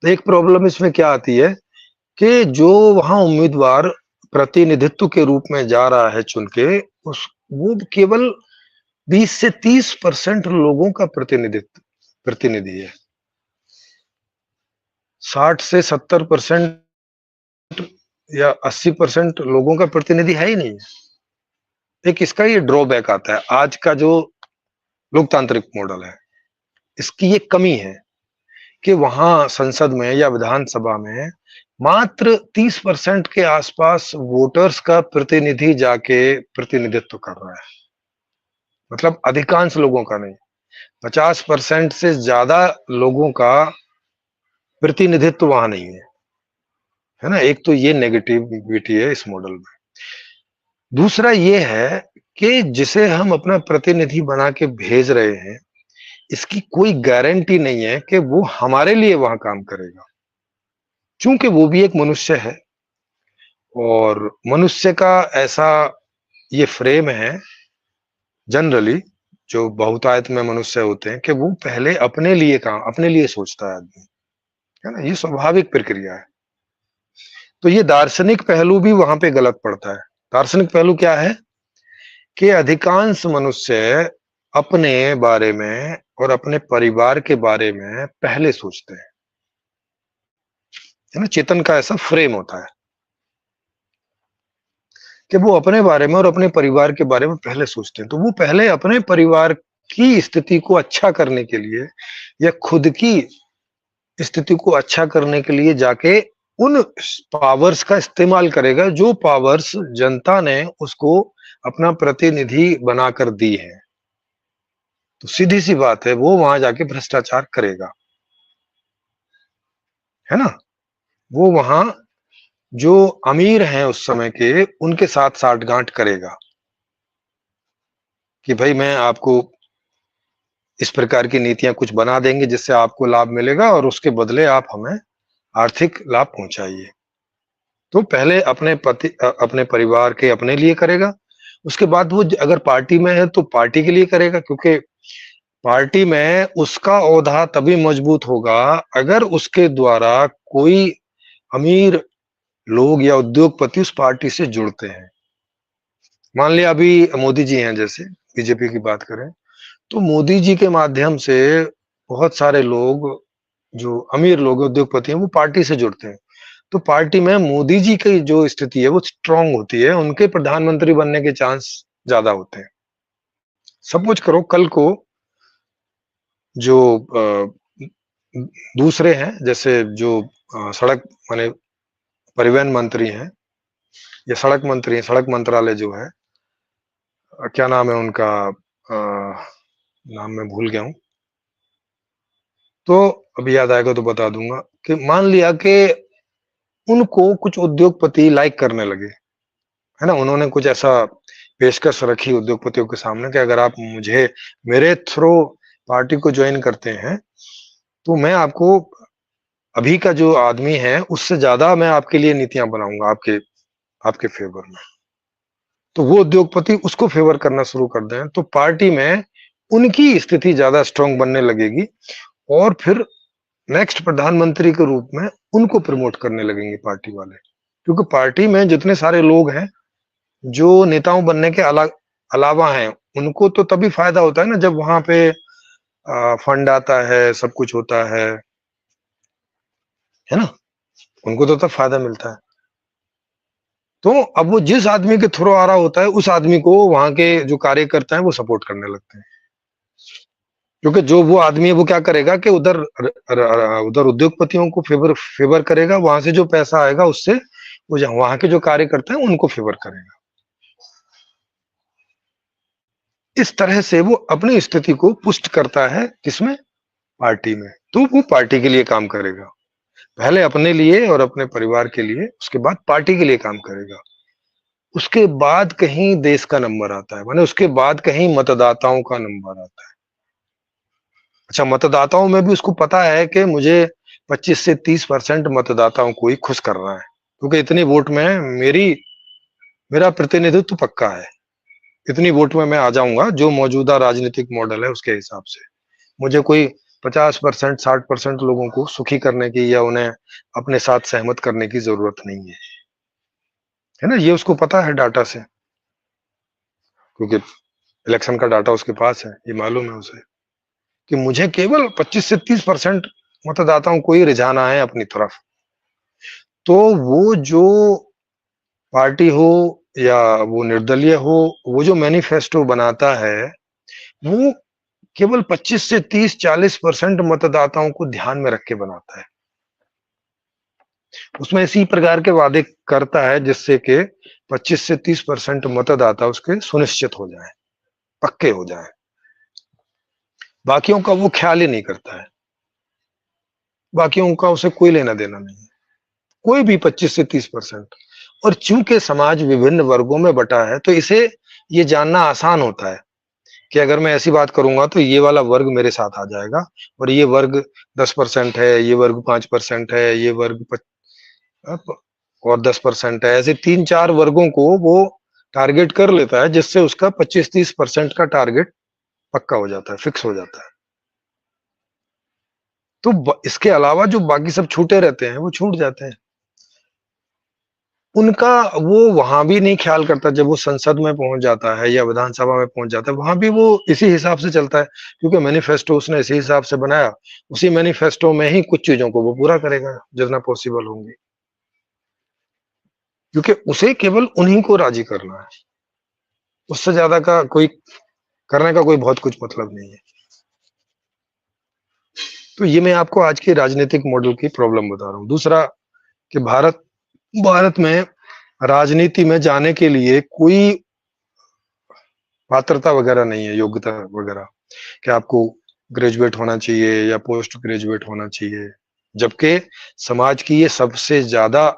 तो एक प्रॉब्लम इसमें क्या आती है कि जो वहां उम्मीदवार प्रतिनिधित्व के रूप में जा रहा है चुन के, उस वो केवल 20 से 30% लोगों का प्रतिनिधि है। 60 से 70% या 80% लोगों का प्रतिनिधि है ही नहीं। एक इसका ये ड्रॉबैक आता है आज का जो लोकतांत्रिक मॉडल है, इसकी ये कमी है कि वहां संसद में या विधानसभा में मात्र 30% के आसपास वोटर्स का प्रतिनिधि जाके प्रतिनिधित्व कर रहा है। मतलब अधिकांश लोगों का नहीं, 50% से ज्यादा लोगों का प्रतिनिधित्व वहां नहीं है ना। एक तो ये नेगेटिविटी है इस मॉडल में। दूसरा ये है कि जिसे हम अपना प्रतिनिधि बना के भेज रहे हैं, इसकी कोई गारंटी नहीं है कि वो हमारे लिए वहां काम करेगा, चूंकि वो भी एक मनुष्य है। और मनुष्य का ऐसा ये फ्रेम है जनरली, जो बहुतायत में मनुष्य होते हैं, कि वो पहले अपने लिए सोचता है आदमी, है ना। ये स्वाभाविक प्रक्रिया है। तो ये दार्शनिक पहलू भी वहां पे गलत पड़ता है। दार्शनिक पहलू क्या है कि अधिकांश मनुष्य अपने बारे में और अपने परिवार के बारे में पहले सोचते हैं, है ना। चेतन का ऐसा फ्रेम होता है कि वो अपने बारे में और अपने परिवार के बारे में पहले सोचते हैं। तो वो पहले अपने परिवार की स्थिति को अच्छा करने के लिए या खुद की स्थिति को अच्छा करने के लिए जाके उन पावर्स का इस्तेमाल करेगा जो पावर्स जनता ने उसको अपना प्रतिनिधि बनाकर दी है। तो सीधी सी बात है, वो वहां जाके भ्रष्टाचार करेगा, है ना। वो वहां जो अमीर हैं उस समय के, उनके साथ साठगांठ करेगा कि भाई मैं आपको इस प्रकार की नीतियां कुछ बना देंगे जिससे आपको लाभ मिलेगा और उसके बदले आप हमें आर्थिक लाभ पहुंचाइए। तो पहले अपने परिवार के अपने लिए करेगा। उसके बाद वो अगर पार्टी में है तो पार्टी के लिए करेगा, क्योंकि पार्टी में उसका ओहदा तभी मजबूत होगा अगर उसके द्वारा कोई अमीर लोग या उद्योगपति उस पार्टी से जुड़ते हैं। मान लिया अभी मोदी जी हैं, जैसे बीजेपी की बात करें तो मोदी जी के माध्यम से बहुत सारे लोग, जो अमीर लोग उद्योगपति हैं, वो पार्टी से जुड़ते हैं। तो पार्टी में मोदी जी की जो स्थिति है वो स्ट्रांग होती है, उनके प्रधानमंत्री बनने के चांस ज्यादा होते हैं। सपोज करो कल को जो दूसरे हैं, जैसे जो सड़क माने परिवहन मंत्री हैं या सड़क मंत्री हैं, सड़क मंत्रालय जो है, क्या नाम है उनका, नाम मैं भूल गया हूँ, तो अभी याद आएगा तो बता दूंगा। कि मान लिया कि उनको कुछ उद्योगपति लाइक करने लगे, है ना। उन्होंने कुछ ऐसा पेशकश रखी उद्योगपतियों के सामने कि अगर आप मुझे मेरे थ्रू पार्टी को ज्वाइन करते हैं तो मैं आपको अभी का जो आदमी है उससे ज्यादा मैं आपके लिए नीतियां बनाऊंगा आपके आपके फेवर में। तो वो उद्योगपति उसको फेवर करना शुरू कर दें तो पार्टी में उनकी स्थिति ज्यादा स्ट्रांग बनने लगेगी और फिर नेक्स्ट प्रधानमंत्री के रूप में उनको प्रमोट करने लगेंगे पार्टी वाले। क्योंकि पार्टी में जितने सारे लोग हैं जो नेताओं बनने के अलावा हैं, उनको तो तभी फायदा होता है ना जब वहां पे फंड आता है, सब कुछ होता है ना। उनको तो तब फायदा मिलता है। तो अब वो जिस आदमी के थ्रू आ रहा होता है उस आदमी को वहां के जो कार्यकर्ता है वो सपोर्ट करने लगते हैं। क्योंकि जो वो आदमी है वो क्या करेगा कि उधर उद्योगपतियों को फेवर फेवर करेगा, वहां से जो पैसा आएगा उससे वो वहां के जो कार्यकर्ता है उनको फेवर करेगा। इस तरह से वो अपनी स्थिति को पुष्ट करता है, किसमें, पार्टी में। तो वो पार्टी के लिए काम करेगा, पहले अपने लिए और अपने परिवार के लिए, उसके बाद पार्टी के लिए काम करेगा। उसके बाद कहीं देश का नंबर आता है, माने उसके बाद कहीं मतदाताओं का नंबर आता है। अच्छा, मतदाताओं में भी उसको पता है कि मुझे 25 से 30% मतदाताओं को ही खुश करना है, क्योंकि इतने वोट में मेरा प्रतिनिधित्व पक्का है। इतनी वोट में मैं आ जाऊंगा जो मौजूदा राजनीतिक मॉडल है उसके हिसाब से। मुझे कोई 50%, 60% लोगों को सुखी करने की या उन्हें अपने साथ सहमत करने की जरूरत नहीं है ना? ये उसको पता है डाटा से, क्योंकि इलेक्शन का डाटा उसके पास है, ये मालूम है उसे कि मुझे केवल 25 से 30% मतदाताओं को ही रिझाना है अपनी तरफ। तो वो जो पार्टी हो या वो निर्दलीय हो, वो जो मैनिफेस्टो बनाता है, वो केवल 25 से 30-40% मतदाताओं को ध्यान में रख के बनाता है। उसमें इसी प्रकार के वादे करता है जिससे कि 25 से 30% मतदाता उसके सुनिश्चित हो जाए, पक्के हो जाए। बाकियों का वो ख्याल ही नहीं करता है, बाकियों का उसे कोई लेना देना नहीं है, कोई भी 25 से 30%। और चूंकि समाज विभिन्न वर्गों में बटा है, तो इसे ये जानना आसान होता है कि अगर मैं ऐसी बात करूंगा तो ये वाला वर्ग मेरे साथ आ जाएगा, और ये वर्ग 10% है, ये वर्ग 5% है, ये वर्ग और 10% है। ऐसे 3-4 वर्गों को वो टारगेट कर लेता है, जिससे उसका 25-30% का टारगेट पक्का हो जाता है, फिक्स हो जाता है। तो इसके अलावा जो बाकी सब छूटे रहते हैं वो छूट जाते हैं। उनका वो वहां भी नहीं ख्याल करता, जब वो संसद में पहुंच जाता है या विधानसभा में पहुंच जाता है, वहां भी वो इसी हिसाब से चलता है, क्योंकि मैनिफेस्टो उसने इसी हिसाब से बनाया। उसी मैनिफेस्टो में ही कुछ चीजों को वो पूरा करेगा जितना पॉसिबल होंगे, क्योंकि उसे केवल उन्हीं को राजी करना है, उससे ज्यादा का कोई करने का कोई बहुत कुछ मतलब नहीं है। तो ये मैं आपको आज के राजनीतिक मॉडल की प्रॉब्लम बता रहा हूँ। दूसरा कि भारत में राजनीति में जाने के लिए कोई पात्रता वगैरह नहीं है, योग्यता वगैरह, कि आपको ग्रेजुएट होना चाहिए या पोस्ट ग्रेजुएट होना चाहिए। जबकि समाज की ये सबसे ज्यादा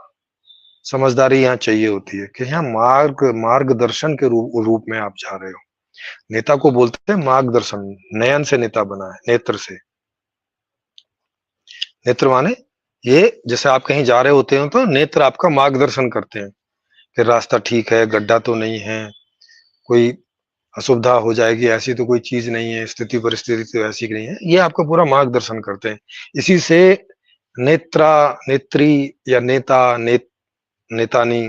समझदारी यहाँ चाहिए होती है कि यहाँ मार्गदर्शन के रूप में आप जा रहे हो। नेता को बोलते हैं मार्गदर्शन, नयन से नेता बना है, नेत्र से। नेत्र माने ये, जैसे आप कहीं जा रहे होते हो तो नेत्र आपका मार्गदर्शन करते हैं कि रास्ता ठीक है, गड्ढा तो नहीं है, कोई असुविधा हो जाएगी ऐसी तो कोई चीज नहीं है, स्थिति परिस्थिति तो ऐसी नहीं है, ये आपका पूरा मार्गदर्शन करते हैं। इसी से नेत्रा, नेत्री या नेतानी,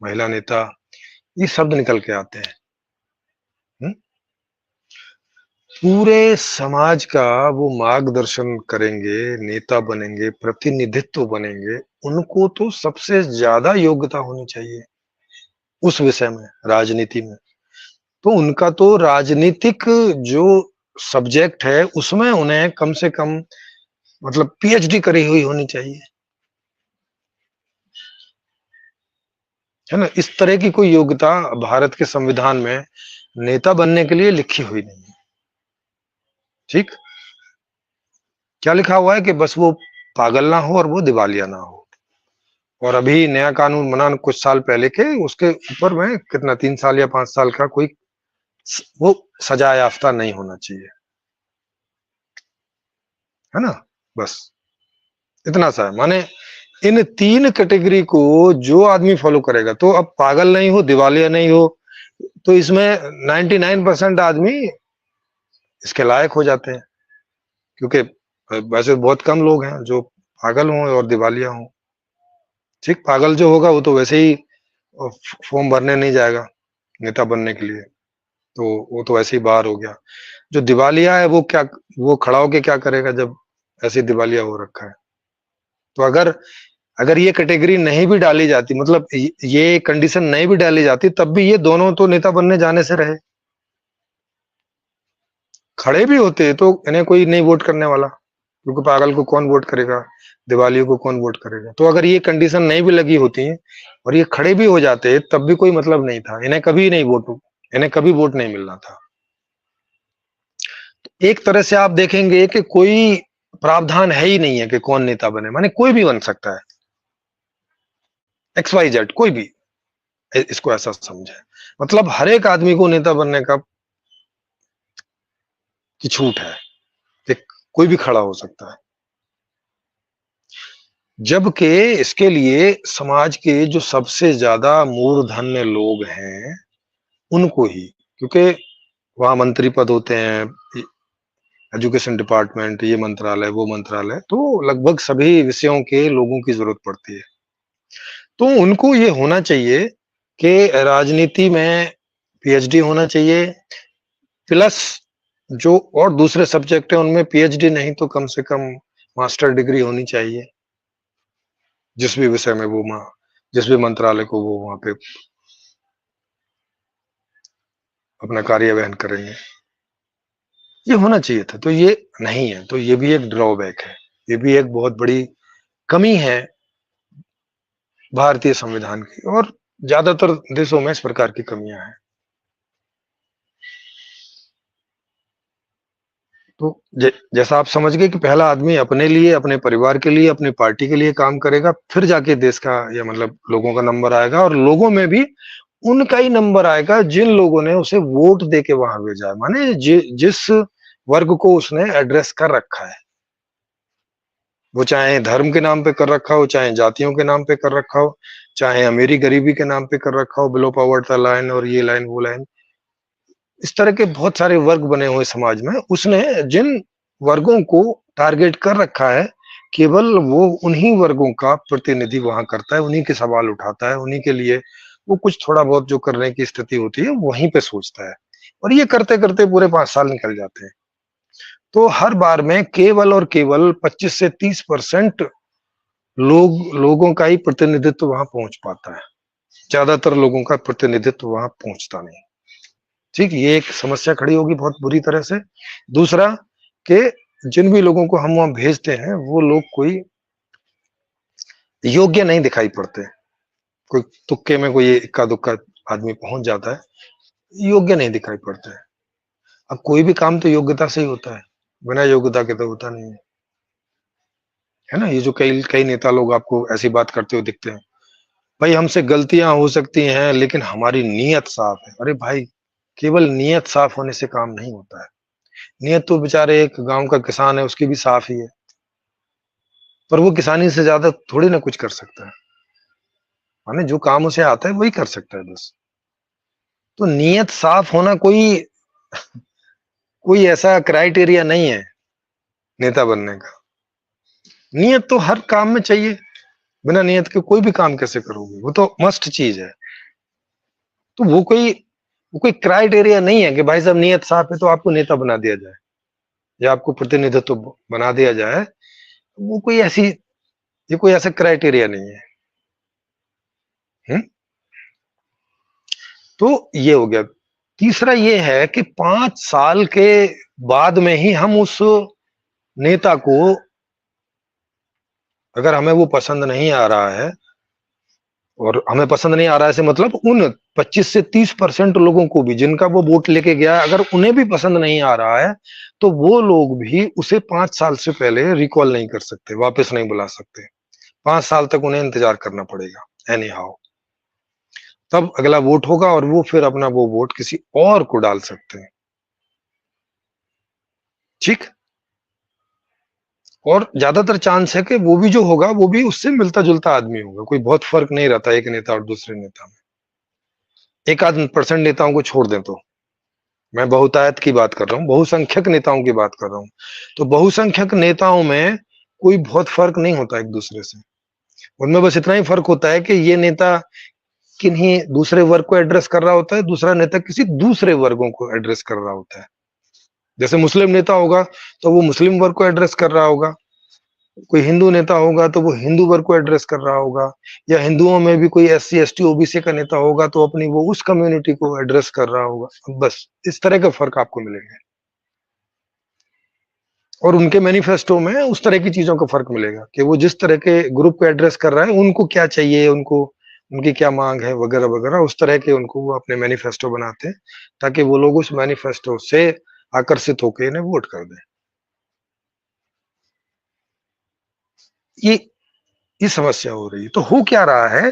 महिला नेता, ये शब्द निकल के आते हैं। पूरे समाज का वो मार्गदर्शन करेंगे, नेता बनेंगे, प्रतिनिधित्व बनेंगे, उनको तो सबसे ज्यादा योग्यता होनी चाहिए उस विषय में, राजनीति में। तो उनका तो राजनीतिक जो सब्जेक्ट है उसमें उन्हें कम से कम मतलब पीएचडी करी हुई होनी चाहिए, है ना? इस तरह की कोई योग्यता भारत के संविधान में नेता बनने के लिए लिखी हुई नहीं है। ठीक, क्या लिखा हुआ है कि बस वो पागल ना हो और वो दिवालिया ना हो। और अभी नया कानून बना कुछ साल पहले के, उसके ऊपर में कितना 3 साल या 5 साल का कोई वो सजा याफ्ता नहीं होना चाहिए, है ना? बस इतना सा है। माने इन 3 कैटेगरी को जो आदमी फॉलो करेगा, तो अब पागल नहीं हो, दिवालिया नहीं हो, तो इसमें 99% आदमी इसके लायक हो जाते हैं, क्योंकि वैसे बहुत कम लोग हैं जो पागल हों और दिवालिया हों। ठीक, पागल जो होगा वो तो वैसे ही फॉर्म भरने नहीं जाएगा नेता बनने के लिए, तो वो तो वैसे ही बाहर हो गया। जो दिवालिया है वो क्या, वो खड़ा होके क्या करेगा जब ऐसे दिवालिया हो रखा है? तो अगर अगर ये कैटेगरी नहीं भी डाली जाती, मतलब ये कंडीशन नहीं भी डाली जाती, तब भी ये दोनों तो नेता बनने जाने से रहे। खड़े भी होते तो इन्हें कोई नहीं वोट करने वाला, क्योंकि पागल को कौन वोट करेगा, दिवालियों को कौन वोट करेगा। तो अगर ये कंडीशन नहीं भी लगी होती और ये खड़े भी हो जाते, तब भी कोई मतलब नहीं था, इन्हें कभी वोट नहीं मिलना था। एक तरह से आप देखेंगे कि कोई प्रावधान है ही नहीं है कि कौन नेता बने, माने कोई भी बन सकता है, XYZ कोई भी, इसको ऐसा समझे। मतलब हर एक आदमी को नेता बनने का की छूट है कि कोई भी खड़ा हो सकता है। जबकि इसके लिए समाज के जो सबसे ज्यादा मूर्धन्य लोग हैं उनको ही, क्योंकि वहां मंत्री पद होते हैं, एजुकेशन डिपार्टमेंट, ये मंत्रालय, वो मंत्रालय, तो लगभग सभी विषयों के लोगों की ज़रूरत पड़ती है। तो उनको ये होना चाहिए कि राजनीति में पीएचडी होना चाहिए, प्लस जो और दूसरे सब्जेक्ट हैं उनमें पीएचडी नहीं तो कम से कम मास्टर डिग्री होनी चाहिए, जिस भी विषय में वो जिस भी मंत्रालय को वो वहाँ पे अपना कार्यवहन करेंगे। ये होना चाहिए था, तो ये नहीं है, तो ये भी एक ड्रॉबैक है। ये भी एक बहुत बड़ी कमी है भारतीय संविधान की, और ज्यादातर देशों में इस प्रकार की कमियां हैं। तो जैसा आप समझ गए कि पहला आदमी अपने लिए, अपने परिवार के लिए, अपनी पार्टी के लिए काम करेगा, फिर जाके देश का या मतलब लोगों का नंबर आएगा, और लोगों में भी उनका ही नंबर आएगा जिन लोगों ने उसे वोट देके वहां भेजा है, माने जिस वर्ग को उसने एड्रेस कर रखा है, वो चाहे धर्म के नाम पे कर रखा हो, चाहे जातियों के नाम पे कर रखा हो, चाहे अमीरी गरीबी के नाम पे कर रखा हो, बिलो पॉवर्टी लाइन और ये लाइन वो लाइन, इस तरह के बहुत सारे वर्ग बने हुए समाज में, उसने जिन वर्गों को टारगेट कर रखा है, केवल वो उन्हीं वर्गों का प्रतिनिधि वहां करता है, उन्हीं के सवाल उठाता है, उन्हीं के लिए वो कुछ थोड़ा बहुत जो करने की स्थिति होती है वहीं पे सोचता है, और ये करते करते पूरे 5 साल निकल जाते हैं। तो हर बार में केवल और केवल 25 से 30% लोगों का ही प्रतिनिधित्व वहां पहुंच पाता है, ज्यादातर लोगों का प्रतिनिधित्व वहां पहुंचता नहीं। ठीक, ये एक समस्या खड़ी होगी बहुत बुरी तरह से। दूसरा कि जिन भी लोगों को हम वहां भेजते हैं वो लोग कोई योग्य नहीं दिखाई पड़ते, कोई तुक्के में कोई इक्का दुक्का आदमी पहुंच जाता है, योग्य नहीं दिखाई पड़ता है। अब कोई भी काम तो योग्यता से ही होता है, बिना योग्यता के तो होता नहीं है ना। ये जो कई कई नेता लोग आपको ऐसी बात करते हुए दिखते हैं, भाई हमसे गलतियां हो सकती हैं लेकिन हमारी नीयत साफ है। अरे भाई, केवल नीयत साफ होने से काम नहीं होता है। नीयत तो बेचारे एक गांव का किसान है उसकी भी साफ ही है, पर वो किसानी से ज्यादा थोड़ी ना कुछ कर सकता है, माने जो काम उसे आता है वही कर सकता है बस। तो नीयत साफ होना कोई कोई ऐसा क्राइटेरिया नहीं है नेता बनने का। नियत तो हर काम में चाहिए, बिना नियत के कोई भी काम कैसे करोगे, वो तो मस्ट चीज है। तो वो कोई क्राइटेरिया नहीं है कि भाई साहब नियत साफ है तो आपको नेता बना दिया जाए या आपको प्रतिनिधित्व बना दिया जाए। वो कोई ऐसी ये कोई ऐसा क्राइटेरिया नहीं है। हुँ? तो ये हो गया। तीसरा ये है कि 5 साल के बाद में ही हम उस नेता को, अगर हमें वो पसंद नहीं आ रहा है, और हमें पसंद नहीं आ रहा है से मतलब उन 25 से 30% लोगों को भी जिनका वो वोट लेके गया, अगर उन्हें भी पसंद नहीं आ रहा है, तो वो लोग भी उसे 5 साल से पहले रिकॉल नहीं कर सकते, वापस नहीं बुला सकते। 5 साल तक उन्हें इंतजार करना पड़ेगा एनी हाउ। तब अगला वोट होगा और वो फिर अपना वो वोट किसी और को डाल सकते हैं। ठीक? और ज्यादातर चांस है कि वो भी जो होगा वो भी उससे मिलता-जुलता आदमी होगा। कोई बहुत फर्क नहीं रहता एक नेता और दूसरे नेता में। एक आध परसेंट नेताओं को छोड़ दें तो। मैं बहुतायत की बात कर रहा हूँ, बहुसंख्यक नेताओं की बात कर रहा हूँ। तो बहुसंख्यक नेताओं में कोई बहुत फ़र्क नहीं होता एक-दूसरे से। उनमें बस इतना ही फ़र्क होता है कि ये नेता किन्हीं दूसरे वर्ग को एड्रेस कर रहा होता है, दूसरा नेता किसी दूसरे वर्गों को एड्रेस कर रहा होता है। जैसे मुस्लिम नेता होगा, तो वो मुस्लिम वर्ग को एड्रेस कर रहा होगा। कोई हिंदू नेता होगा तो वो हिंदू वर्ग को एड्रेस कर रहा होगा, या हिंदुओं में भी कोई एससी, एसटी, ओबीसी का नेता होगा तो अपनी वो उस कम्युनिटी को एड्रेस कर रहा होगा। बस इस तरह के फ़र्क आपको मिलेंगे। और उनके मैनिफेस्टो में उस तरह की चीज़ों का फ़र्क मिलेगा कि वो जिस तरह के ग्रुप को एड्रेस कर रहा है, उनको क्या चाहिए, उनको उनकी क्या माँग है वगैरह-वगैरह, उस तरह के उनको वो अपने मैनिफेस्टो बनाते हैं, ताकि वो लोग उस मैनिफेस्टो से आकर्षित होके इन्हें वोट कर दें। ये ये समस्या हो रही है। तो हो क्या रहा है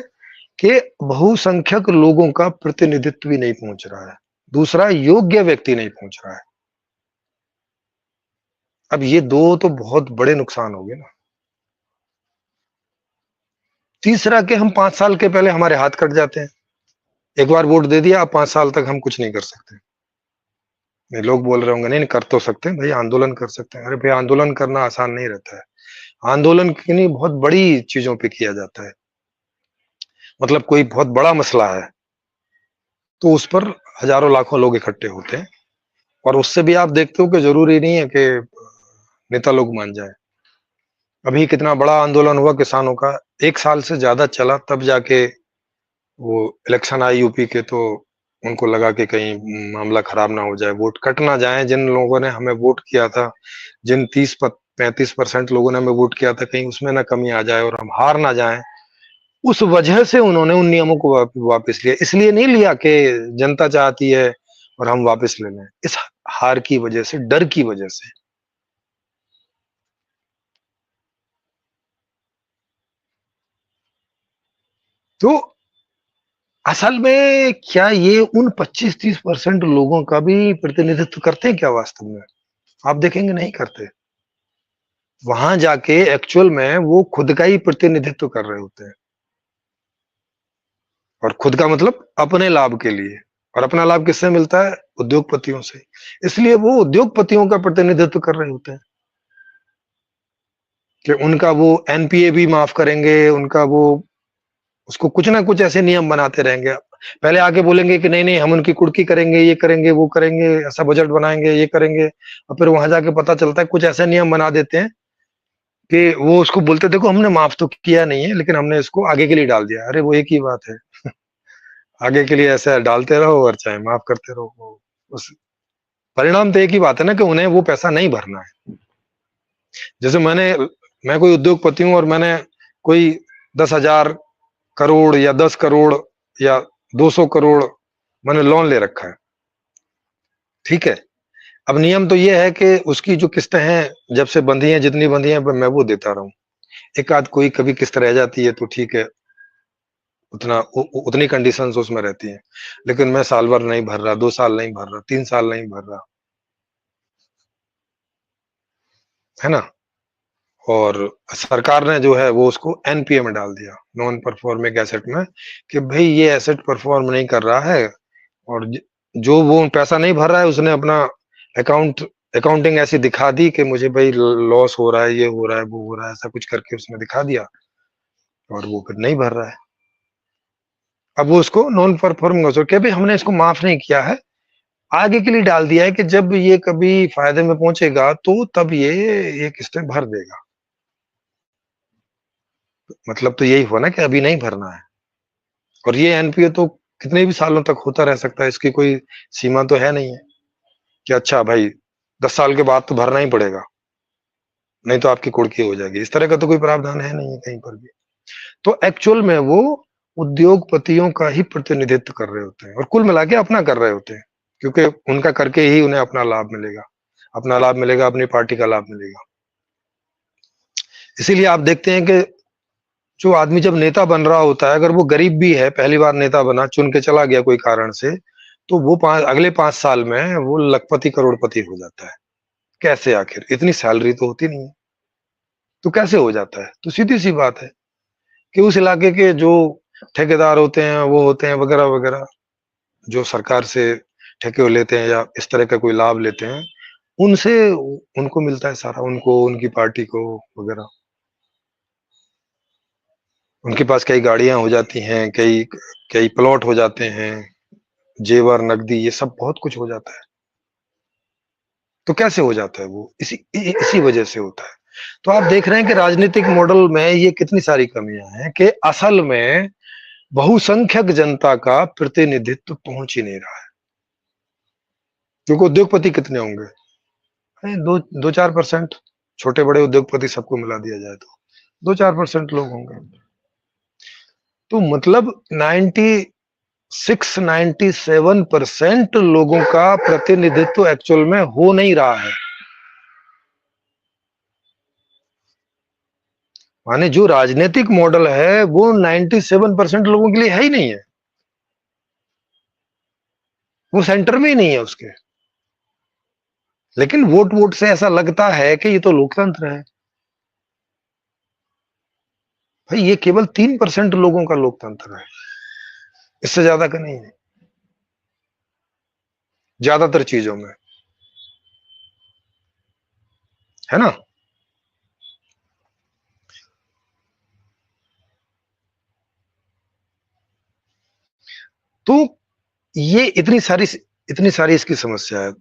कि बहुसंख्यक लोगों का प्रतिनिधित्व भी नहीं पहुँच रहा है। दूसरा, योग्य व्यक्ति नहीं पहुँच रहा है। अब ये 2 तो बहुत बड़े नुकसान हो गए ना। तीसरा कि हम 5 साल के पहले हमारे हाथ कट जाते हैं। एक बार वोट दे दिया, अब 5 साल तक हम कुछ नहीं कर सकते। नहीं, लोग बोल रहे होंगे, नहीं नहीं कर तो सकते हैं भाई, आंदोलन कर सकते हैं। अरे भाई, आंदोलन करना आसान नहीं रहता है। आंदोलन किन्हीं बहुत बड़ी चीजों पे किया जाता है। मतलब कोई बहुत बड़ा मसला है तो उस पर हजारों लाखों लोग इकट्ठे होते हैं, और उससे भी आप देखते हो कि जरूरी नहीं है कि नेता लोग मान जाए। अभी कितना बड़ा आंदोलन हुआ किसानों का, 1 साल से ज्यादा चला, तब जाके वो इलेक्शन आए यूपी के, तो उनको लगा कि कहीं मामला खराब ना हो जाए, वोट कट ना जाए। जिन लोगों ने हमें वोट किया था, जिन 30-35% लोगों ने हमें वोट किया था, कहीं उसमें ना कमी आ जाए और हम हार ना जाए। उस वजह से उन्होंने उन नियमों को वापस लिया। इसलिए नहीं लिया कि जनता चाहती है और हम वापस ले लें, इस हार की वजह से, डर की वजह से। तो असल में क्या ये उन 25-30% लोगों का भी प्रतिनिधित्व करते हैं क्या वास्तव में? आप देखेंगे नहीं करते। वहां जाके एक्चुअल में वो खुद का ही प्रतिनिधित्व कर रहे होते हैं, और खुद का मतलब अपने लाभ के लिए। और अपना लाभ किससे मिलता है? उद्योगपतियों से। इसलिए वो उद्योगपतियों का प्रतिनिधित्व कर रहे होते हैं कि उनका वो एनपीए भी माफ करेंगे, उनका वो, उसको कुछ ना कुछ ऐसे नियम बनाते रहेंगे। पहले आके बोलेंगे कि नहीं नहीं हम उनकी कुर्की करेंगे, ये करेंगे, वो करेंगे, ऐसा बजट बनाएंगे, ये करेंगे, और फिर वहां जाके पता चलता है कुछ ऐसे नियम बना देते हैं कि वो उसको बोलते, देखो हमने माफ तो किया नहीं है, लेकिन हमने इसको आगे के लिए डाल दिया। अरे वो एक ही बात है, आगे के लिए ऐसा डालते रहो और चाहे माफ करते रहो। उस परिणाम तो एक ही बात है ना, कि उन्हें वो पैसा नहीं भरना है। जैसे मैं कोई उद्योगपति हूं और मैंने कोई 10,000 करोड़ या 10 करोड़ या 200 करोड़ मैंने लोन ले रखा है, ठीक है। अब नियम तो ये है कि उसकी जो किस्तें हैं, जब से बंधी हैं, जितनी बंधी हैं, मैं वो देता रहूं। एक आध कोई कभी किस्त रह जाती है तो ठीक है, उतनी कंडीशंस उसमें रहती हैं। लेकिन मैं साल भर नहीं भर रहा, 2 साल नहीं भर रहा, 3 साल नहीं भर रहा, है ना। और सरकार ने जो है वो उसको एनपीए में डाल दिया, नॉन परफॉर्मिंग एसेट में, कि भाई ये एसेट परफॉर्म नहीं कर रहा है। और जो वो पैसा नहीं भर रहा है, उसने अपना अकाउंट अकाउंटिंग ऐसी दिखा दी कि मुझे भाई लॉस हो रहा है, ये हो रहा है, वो हो रहा है, ऐसा कुछ करके उसने दिखा दिया, और वो फिर नहीं भर रहा है। अब वो उसको नॉन परफॉर्मिंग हो कि भाई हमने इसको माफ नहीं किया है, आगे के लिए डाल दिया है कि जब ये कभी फायदे में पहुंचेगा तो तब ये किस्तें भर देगा। मतलब तो यही हुआ ना कि अभी नहीं भरना है। और ये एनपीए तो कितने भी सालों तक होता रह सकता है, इसकी कोई सीमा तो है नहीं है कि अच्छा भाई 10 साल के बाद तो भरना ही पड़ेगा, नहीं तो आपकी कुर्की हो जाएगी। इस तरह का तो कोई प्रावधान है नहीं है कहीं पर भी। तो एक्चुअल में वो उद्योगपतियों का ही प्रतिनिधित्व कर रहे होते हैं, और कुल मिला के अपना कर रहे होते हैं, क्योंकि उनका करके ही उन्हें अपना लाभ मिलेगा, अपना लाभ मिलेगा, अपनी पार्टी का लाभ मिलेगा। इसीलिए आप देखते हैं कि जो आदमी जब नेता बन रहा होता है, अगर वो गरीब भी है, पहली बार नेता बना, चुन के चला गया कोई कारण से, तो वो अगले 5 साल में वो लखपति करोड़पति हो जाता है। कैसे? आखिर इतनी सैलरी तो होती नहीं है, तो कैसे हो जाता है? तो सीधी सी बात है कि उस इलाके के जो ठेकेदार होते हैं, वो होते हैं वगैरह वगैरह, जो सरकार से ठेके लेते हैं या इस तरह का कोई लाभ लेते हैं, उनसे उनको मिलता है सारा, उनको, उनकी पार्टी को वगैरह। उनके पास कई गाड़ियां हो जाती हैं, कई कई प्लॉट हो जाते हैं, जेवर, नकदी, ये सब बहुत कुछ हो जाता है। तो कैसे हो जाता है? वो इसी वजह से होता है। तो आप देख रहे हैं कि राजनीतिक मॉडल में ये कितनी सारी कमियां हैं कि असल में बहुसंख्यक जनता का प्रतिनिधित्व पहुंच ही नहीं रहा है। क्योंकि उद्योगपति कितने होंगे? दो 2-4%। छोटे बड़े उद्योगपति सबको मिला दिया जाए तो 2-4% लोग होंगे। तो मतलब 96-97% लोगों का प्रतिनिधित्व एक्चुअल में हो नहीं रहा है। माने जो राजनीतिक मॉडल है वो 97% लोगों के लिए है ही नहीं है, वो सेंटर में ही नहीं है उसके। लेकिन वोट वोट से ऐसा लगता है कि ये तो लोकतंत्र है। भाई ये केवल 3% लोगों का लोकतंत्र है, इससे ज्यादा का नहीं है ज्यादातर चीजों में। है ना? तो ये इतनी सारी इसकी समस्या है।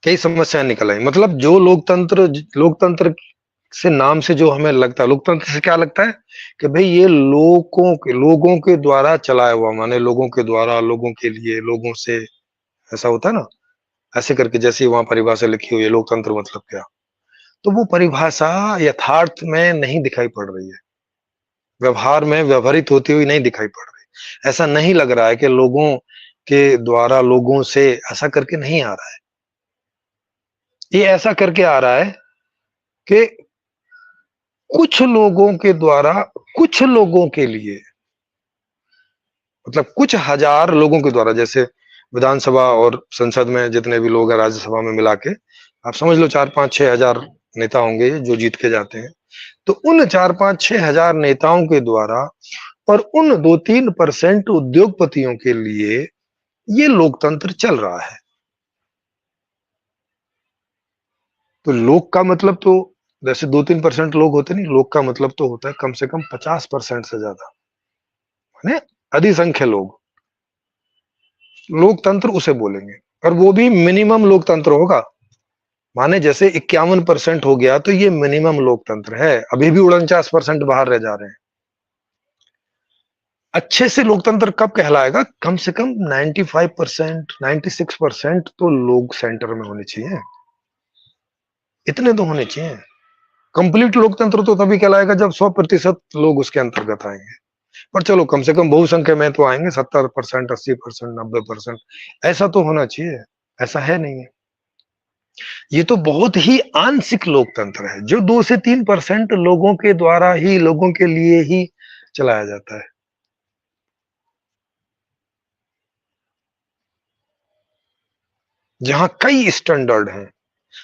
कई समस्याएं निकल आई, मतलब जो लोकतंत्र से नाम से जो हमें लगता है, लोकतंत्र से क्या लगता है कि भाई ये लोगों के द्वारा चलाया हुआ, माने लोगों के द्वारा, लोगों के लिए, लोगों से, ऐसा होता है ना, ऐसे करके जैसे वहां परिभाषा लिखी हुई है लोकतंत्र मतलब क्या। तो वो परिभाषा यथार्थ में नहीं दिखाई पड़ रही है, व्यवहार में व्यवहारित होती हुई नहीं दिखाई पड़ रही। ऐसा नहीं लग रहा है कि लोगों के द्वारा, लोगों से, ऐसा करके नहीं आ रहा है। ये ऐसा करके आ रहा है कि कुछ लोगों के द्वारा, कुछ लोगों के लिए, मतलब कुछ हजार लोगों के द्वारा, जैसे विधानसभा और संसद में जितने भी लोग हैं, राज्यसभा में मिला के आप समझ लो 4-5-6 हजार नेता होंगे जो जीत के जाते हैं। तो उन 4-5-6 हजार नेताओं के द्वारा और उन 2-3% उद्योगपतियों के लिए ये लोकतंत्र चल रहा है। तो लोक का मतलब तो जैसे 2-3% लोग होते नहीं, लोक का मतलब तो होता है कम से कम 50% से ज्यादा, माने अधिसंख्य लोग। लोकतंत्र उसे बोलेंगे, और वो भी मिनिमम लोकतंत्र होगा। माने जैसे 51% हो गया तो ये मिनिमम लोकतंत्र है, अभी भी 49% बाहर रह जा रहे हैं। अच्छे से लोकतंत्र कब कहलाएगा? कम से कम 95%, 96% तो लोग सेंटर में होने चाहिए, इतने तो होने चाहिए। कंप्लीट लोकतंत्र तो तभी कहलाएगा जब 100% लोग उसके अंतर्गत आएंगे। पर चलो कम से कम बहुसंख्य में तो आएंगे, 70%, 80%, 90%, ऐसा तो होना चाहिए। ऐसा है नहीं है। ये तो बहुत ही आंशिक लोकतंत्र है, जो 2 से 3% लोगों के द्वारा ही, लोगों के लिए ही चलाया जाता है। जहां कई स्टैंडर्ड हैं,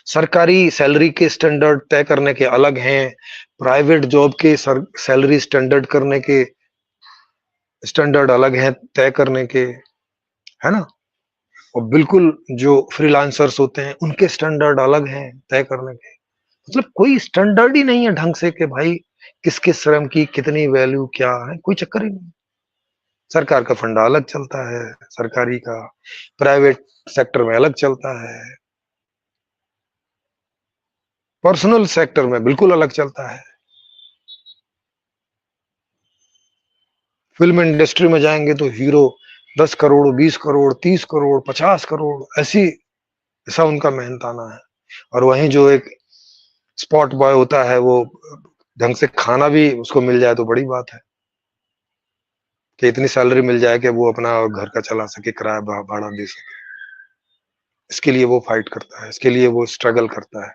सरकारी सैलरी के स्टैंडर्ड तय करने के अलग हैं, प्राइवेट जॉब के सैलरी स्टैंडर्ड करने के स्टैंडर्ड अलग हैं तय करने के, है ना? और बिल्कुल जो फ्रीलांसर्स होते हैं उनके स्टैंडर्ड अलग हैं तय करने के। मतलब कोई स्टैंडर्ड ही नहीं है ढंग से कि भाई किसके श्रम की कितनी वैल्यू क्या है, कोई चक्कर ही नहीं। सरकार का फंडा अलग चलता है, सरकारी का, प्राइवेट सेक्टर में अलग चलता है, पर्सनल सेक्टर में बिल्कुल अलग चलता है। फिल्म इंडस्ट्री में जाएंगे तो हीरो 10 करोड़, 20 करोड़, 30 करोड़, 50 करोड़, ऐसी, ऐसा उनका मेहनताना है। और वहीं जो एक स्पॉट बॉय होता है, वो ढंग से खाना भी उसको मिल जाए तो बड़ी बात है, कि इतनी सैलरी मिल जाए कि वो अपना घर का चला सके, किराया भाड़ा दे सके। इसके लिए वो फाइट करता है, इसके लिए वो स्ट्रगल करता है।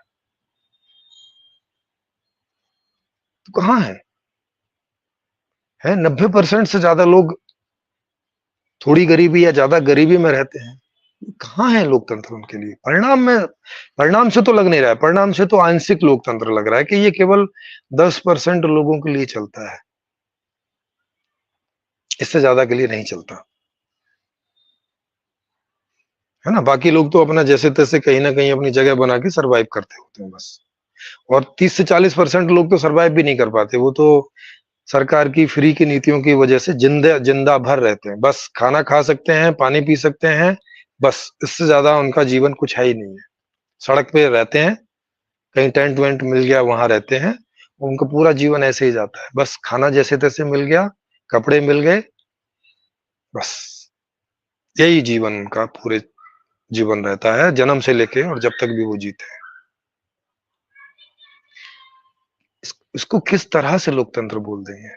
तो कहाँ है 90% से ज्यादा लोग थोड़ी गरीबी या ज्यादा गरीबी में रहते हैं। कहाँ है लोकतंत्र उनके लिए? परिणाम से तो लग नहीं रहा है, परिणाम से तो आंशिक लोकतंत्र लग रहा है कि ये केवल 10% लोगों के लिए चलता है, इससे ज्यादा के लिए नहीं चलता, है ना? बाकी लोग तो अपना जैसे तैसे कहीं ना कहीं अपनी जगह बना के सरवाइव करते होते हैं बस। और 30 से 40% लोग तो सरवाइव भी नहीं कर पाते, वो तो सरकार की फ्री की नीतियों की वजह से जिंदा जिंदा भर रहते हैं। बस खाना खा सकते हैं, पानी पी सकते हैं, बस इससे ज्यादा उनका जीवन कुछ है ही नहीं है। सड़क पे रहते हैं, कहीं टेंट वेंट मिल गया वहां रहते हैं, उनका पूरा जीवन ऐसे ही जाता है। बस खाना जैसे तैसे मिल गया, कपड़े मिल गए, बस यही जीवन उनका पूरे जीवन रहता है, जन्म से लेके और जब तक भी वो जीते हैं। इसको किस तरह से लोकतंत्र बोल देंगे?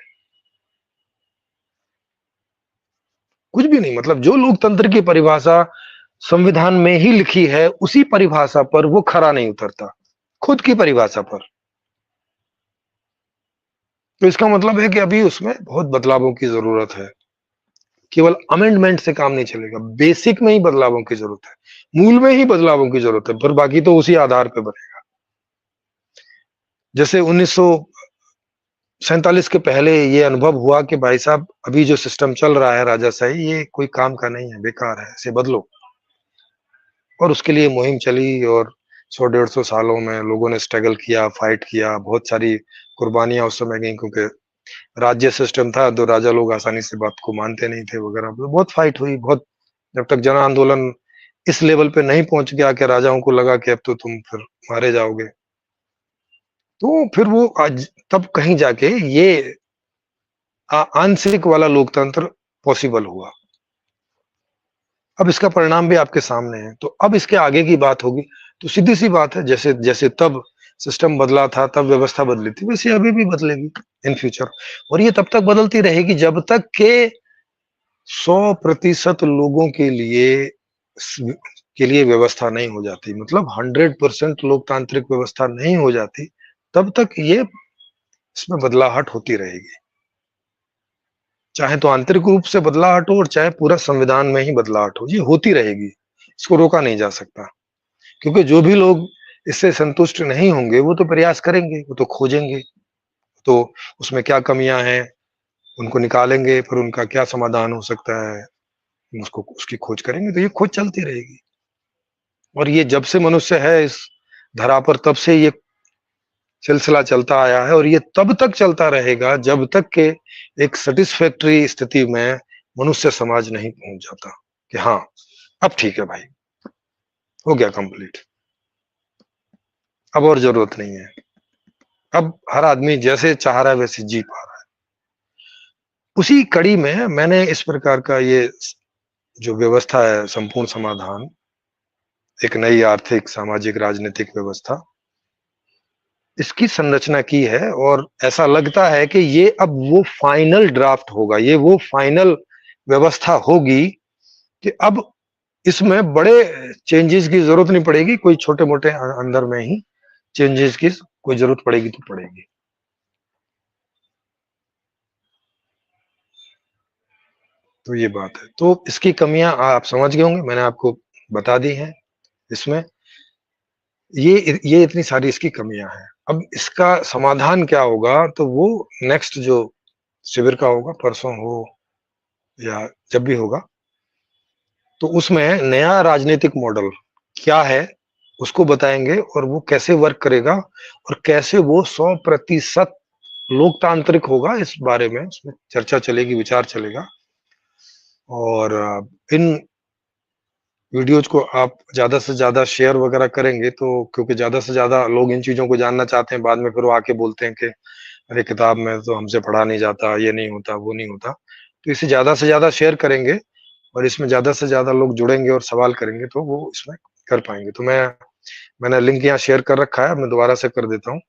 कुछ भी नहीं। मतलब जो लोकतंत्र की परिभाषा संविधान में ही लिखी है, उसी परिभाषा पर वो खरा नहीं उतरता, खुद की परिभाषा पर। तो इसका मतलब है कि अभी उसमें बहुत बदलावों की जरूरत है। केवल अमेंडमेंट से काम नहीं चलेगा, बेसिक में ही बदलावों की जरूरत है, मूल में ही बदलावों की जरूरत है, फिर बाकी तो उसी आधार पर बनेगा। जैसे 1947 के पहले ये अनुभव हुआ कि भाई साहब अभी जो सिस्टम चल रहा है राजाशाही, ये कोई काम का नहीं है, बेकार है, इसे बदलो। और उसके लिए मुहिम चली और 100-150 सालों में लोगों ने स्ट्रगल किया, फाइट किया, बहुत सारी कुर्बानियाँ उस समय गई क्योंकि राज्य सिस्टम था, तो राजा लोग आसानी से बात को मानते नहीं थे वगैरह। तो बहुत फाइट हुई, बहुत जब तक जन आंदोलन इस लेवल पे नहीं पहुँच गया कि राजाओं को लगा कि अब तो तुम फिर मारे जाओगे। तो फिर वो आज तब कहीं जाके ये आंशिक वाला लोकतंत्र पॉसिबल हुआ। अब इसका परिणाम भी आपके सामने है। तो अब इसके आगे की बात होगी, तो सीधी-सी बात है, जैसे जैसे तब सिस्टम बदला था, तब व्यवस्था बदली थी, वैसे अभी भी बदलेगी इन फ्यूचर। और ये तब तक बदलती रहेगी जब तक के 100% लोगों स के लिए व्यवस्था नहीं हो जाती, मतलब 100% लोकतांत्रिक व्यवस्था नहीं हो जाती, तब तक ये इसमें बदलाहट होती रहेगी। चाहे तो आंतरिक रूप से बदलाहट हो और चाहे पूरा संविधान में ही बदलाहट हो, ये होती रहेगी। इसको रोका नहीं जा सकता, क्योंकि जो भी लोग इससे संतुष्ट नहीं होंगे, वो तो प्रयास करेंगे, वो तो खोजेंगे, तो उसमें क्या कमियाँ हैं, उनको निकालेंगे, फिर उनका क्या समाधान हो सकता है, उसको उसकी खोज करेंगे, तो ये खोज चलती रहेगी। और ये जब से मनुष्य है इस धरा पर, तब से ये सिलसिला चलता आया है और ये तब तक चलता रहेगा जब तक के एक सैटिस्फैक्टरी स्थिति में मनुष्य समाज नहीं पहुंच जाता कि हाँ, अब ठीक है भाई, हो गया कंप्लीट, अब और जरूरत नहीं है, अब हर आदमी जैसे चाह रहा है वैसे जी पा रहा है। उसी कड़ी में मैंने इस प्रकार का ये जो व्यवस्था है, संपूर्ण समाधान, एक नई आर्थिक, सामाजिक, राजनीतिक व्यवस्था, इसकी संरचना की है और ऐसा लगता है कि ये अब वो फाइनल ड्राफ्ट होगा, ये वो फाइनल व्यवस्था होगी कि अब इसमें बड़े चेंजेस की जरूरत नहीं पड़ेगी, कोई छोटे-मोटे अंदर में ही चेंजेस की कोई जरूरत पड़ेगी तो पड़ेगी। तो ये बात है। तो इसकी कमियाँ आप समझ गए होंगे, मैंने आपको बता दी हैं इसमें। ये इतनी सारी इसकी कमियाँ हैं। अब इसका समाधान क्या होगा, तो वो नेक्स्ट जो शिविर का होगा, परसों हो या जब भी होगा, तो उसमें नया राजनीतिक मॉडल क्या है, उसको बताएँगे और वो कैसे वर्क करेगा और कैसे वो 100% लोकतांत्रिक होगा, इस बारे में उसमें चर्चा चलेगी, विचार चलेगा। और इन वीडियोज़ को आप ज़्यादा से ज़्यादा शेयर वगैरह करेंगे, तो क्योंकि ज़्यादा से ज़्यादा लोग इन चीज़ों को जानना चाहते हैं, बाद में फिर वो आके बोलते हैं कि अरे किताब में तो हमसे पढ़ा नहीं जाता, ये नहीं होता, वो नहीं होता। तो इसे ज़्यादा से ज़्यादा शेयर करेंगे और इसमें ज़्यादा से ज़्यादा लोग जुड़ेंगे और सवाल करेंगे, तो वो इसमें कर पाएँगे। तो मैंने लिंक यहाँ शेयर कर रखा है, मैं दोबारा से कर देता हूँ।